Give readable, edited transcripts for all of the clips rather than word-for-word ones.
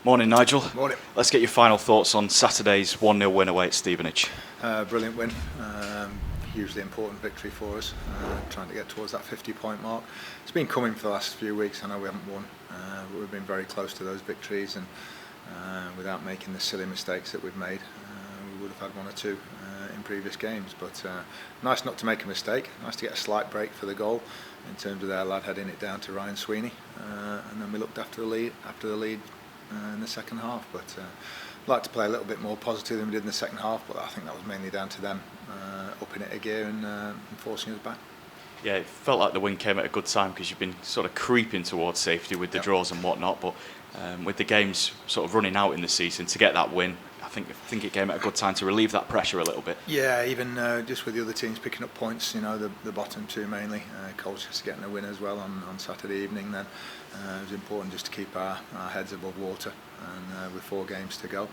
Morning, Nigel. Morning. Let's get your final thoughts on Saturday's 1-0 win away at Stevenage. Brilliant win. Hugely important victory for us, trying to get towards that 50-point mark. It's been coming for the last few weeks. I know we haven't won, but we've been very close to those victories, and without making the silly mistakes that we've made, we would have had one or two in previous games. But nice not to make a mistake, nice to get a slight break for the goal in terms of their lad heading it down to Ryan Sweeney, and then we looked after the lead in the second half. But I'd like to play a little bit more positive than we did in the second half, but I think that was mainly down to them upping it a gear and forcing us back. Yeah, it felt like the win came at a good time because you've been sort of creeping towards safety with the draws and whatnot, but with the games sort of running out in the season, to get that win, I think it came at a good time to relieve that pressure a little bit. Yeah, even just with the other teams picking up points, the bottom two mainly, Colchester getting a win as well on Saturday evening, then it was important just to keep our heads above water, and with 4 games to go,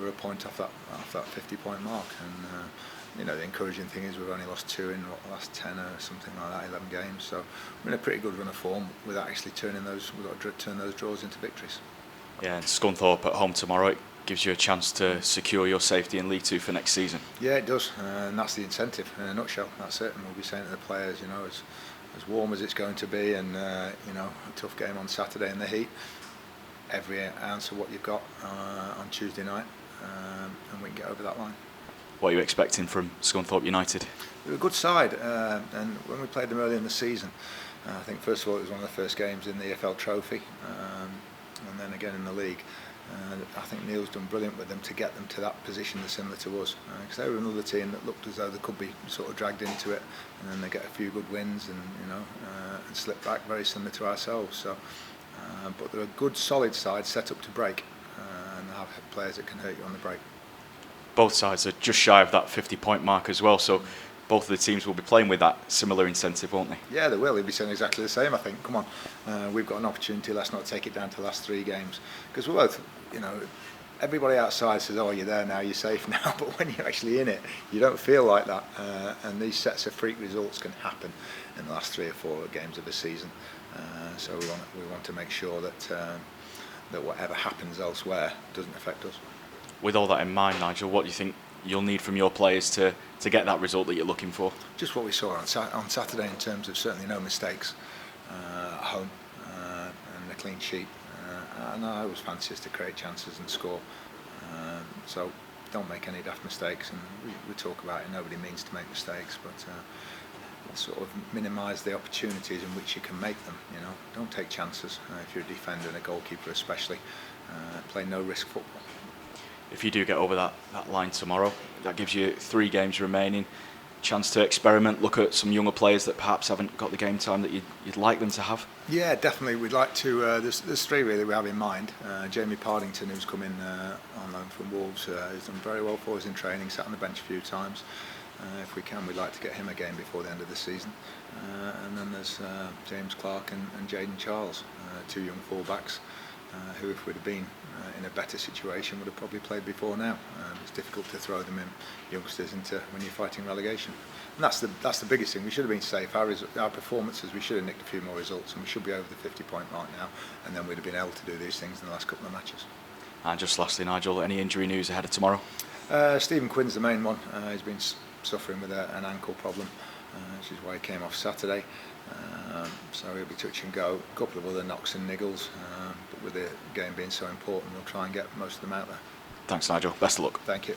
we're a point off that 50-point mark, and the encouraging thing is we've only lost 2 in the last 10 or something like that, 11 games, so we're in a pretty good run of form without actually we've got to turn those draws into victories. Yeah, and Scunthorpe at home tomorrow, it gives you a chance to secure your safety in League 2 for next season. Yeah, it does, and that's the incentive in a nutshell. That's it, and we'll be saying to the players, as warm as it's going to be, and a tough game on Saturday in the heat, every ounce of what you've got on Tuesday night, and we can get over that line. What are you expecting from Scunthorpe United? They're a good side, and when we played them early in the season, I think first of all it was one of the first games in the EFL Trophy, and then again in the league. I think Neil's done brilliant with them to get them to that position that's similar to us, because they were another team that looked as though they could be sort of dragged into it, and then they get a few good wins and and slip back, very similar to ourselves. So, but they're a good solid side set up to break, and they have players that can hurt you on the break. Both sides are just shy of that 50-point mark as well, so both of the teams will be playing with that similar incentive, won't they? Yeah, they will. They'll be saying exactly the same, I think. Come on, we've got an opportunity. Let's not take it down to the last 3 games, because we're both, everybody outside says, "Oh, you're there now, you're safe now," but when you're actually in it, you don't feel like that. And these sets of freak results can happen in the last 3 or 4 games of a season. So we want to make sure that whatever happens elsewhere doesn't affect us. With all that in mind, Nigel, what do you think you'll need from your players to get that result that you're looking for? Just what we saw on Saturday, in terms of certainly no mistakes at home, and a clean sheet. And I always fancy us to create chances and score. So don't make any daft mistakes. And we talk about it, nobody means to make mistakes, but sort of minimise the opportunities in which you can make them. Don't take chances if you're a defender and a goalkeeper especially. Play no risk football. If you do get over that line tomorrow, that gives you 3 games remaining, chance to experiment, look at some younger players that perhaps haven't got the game time that you'd like them to have. Yeah, definitely. We'd like to. There's 3 really we have in mind. Jamie Pardington, who's come in on loan from Wolves, has done very well for us in training. Sat on the bench a few times. If we can, we'd like to get him a game before the end of the season. And then there's James Clark and Jayden Charles, 2 young fullbacks, who, if we'd have been in a better situation, would have probably played before now. It's difficult to throw them in, youngsters, into when you're fighting relegation. And that's the biggest thing. We should have been safe. Our performances, we should have nicked a few more results, and we should be over the 50-point mark now, and then we'd have been able to do these things in the last couple of matches. And just lastly, Nigel, any injury news ahead of tomorrow? Stephen Quinn's the main one. He's been suffering with an ankle problem, which is why he came off Saturday. So he'll be touch and go. A couple of other knocks and niggles, but with the game being so important, we'll try and get most of them out there. Thanks, Nigel. Best of luck. Thank you.